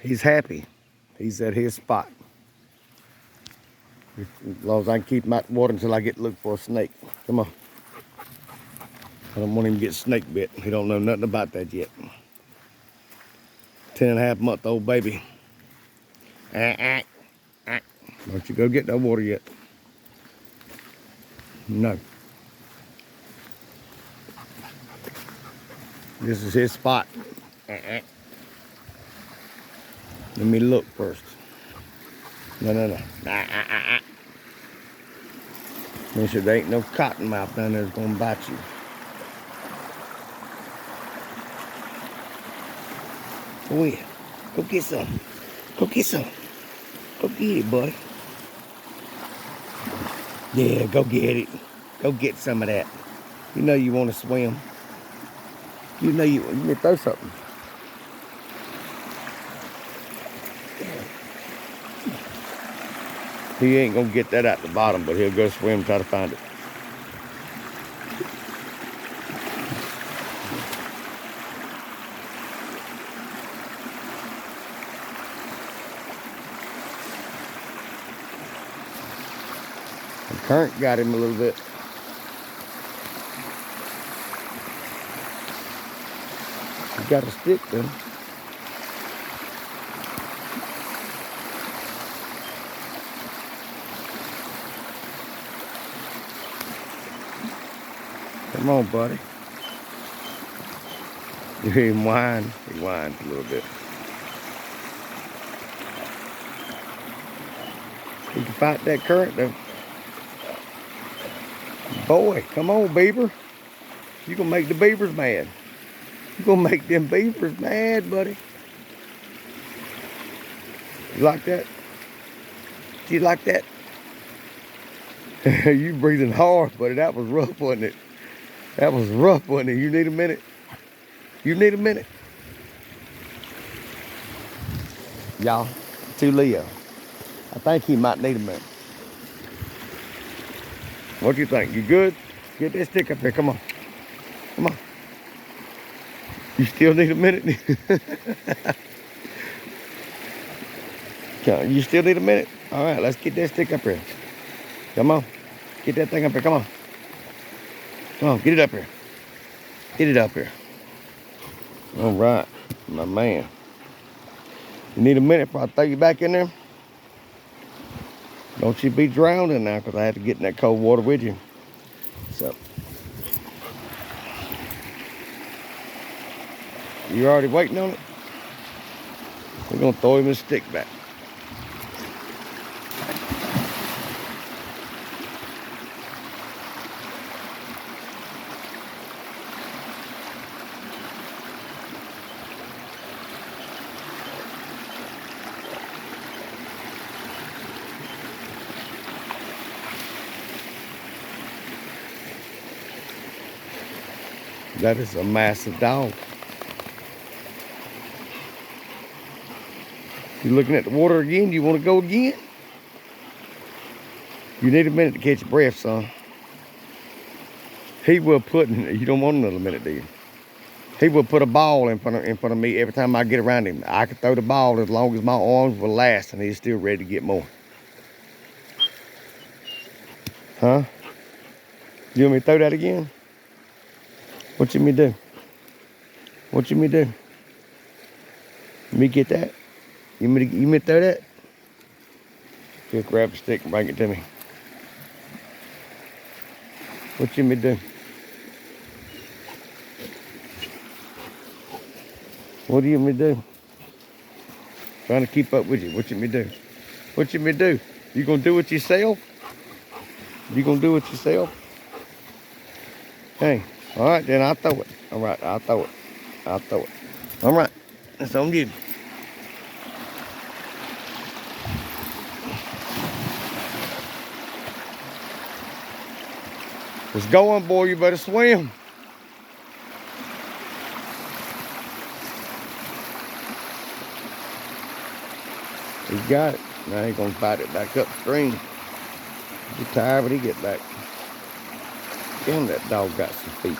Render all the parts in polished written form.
He's happy. He's at his spot. As long as I can keep him out the water until I get to look for a snake. Come on. I don't want him to get snake bit. He don't know nothing about that yet. 10.5-month-old baby. Don't you go get that water yet. No. This is his spot. Let me look first. No. Make sure there ain't no cottonmouth down there that's gonna bite you. Go in. Go get some. Go get some. Go get it, buddy. Yeah, go get it. Go get some of that. You know you want to swim. You know you may throw something. He ain't gonna get that at the bottom, but he'll go swim and try to find it. The current got him a little bit. He got a stick though. Come on, buddy. You hear him whine? He whines a little bit. He can fight that current though. Boy, come on, beaver. You gonna make the beavers mad. You gonna make them beavers mad, buddy. You like that? Do you like that? You breathing hard, buddy. That was rough, wasn't it? That was rough, wasn't it? You need a minute? You need a minute? Y'all, to Leo. I think he might need a minute. What do you think? You good? Get that stick up here. Come on. Come on. You still need a minute? You still need a minute? All right, let's get that stick up here. Come on. Get that thing up here. Come on. Come on, get it up here. Get it up here. All right, my man. You need a minute before I throw you back in there? Don't you be drowning now, because I had to get in that cold water with you. So, you already waiting on it? We're going to throw him his stick back. That is a massive dog. You looking at the water again? You want to go again? You need a minute to catch your breath, son. He will put, you don't want another minute, do you? He will put a ball in front of me every time I get around him. I can throw the ball as long as my arms will last, and he's still ready to get more. Huh? You want me to throw that again? What you mean do? What you mean do? Let me get that? You mean to throw that? Just grab a stick and bring it to me. What you mean do? What do you mean do? Trying to keep up with you. What you mean do? What you mean do? You gonna do it yourself? You gonna do it yourself? Hey. All right, then I'll throw it. All right, I'll throw it. I'll throw it. All right, that's on you. It's going, boy. You better swim. He got it. Now he's gonna fight it back upstream. He's tired when he get back. Damn, that dog got some feet.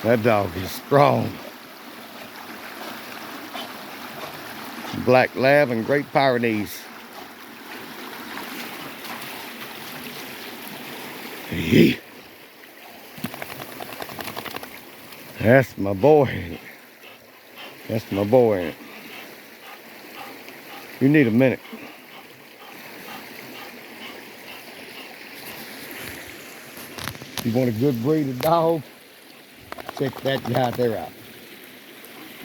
That dog is strong. Black Lab and Great Pyrenees. Yeah. That's my boy. That's my boy. You need a minute. You want a good breed of dog? Check that guy there out.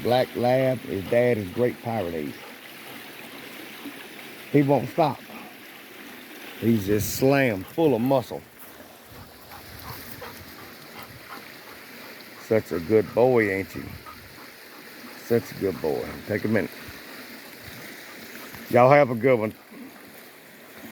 Black Lab. His dad is Great Pyrenees. He won't stop. He's just slammed full of muscle. Such a good boy, ain't you? Such a good boy. Take a minute. Y'all have a good one.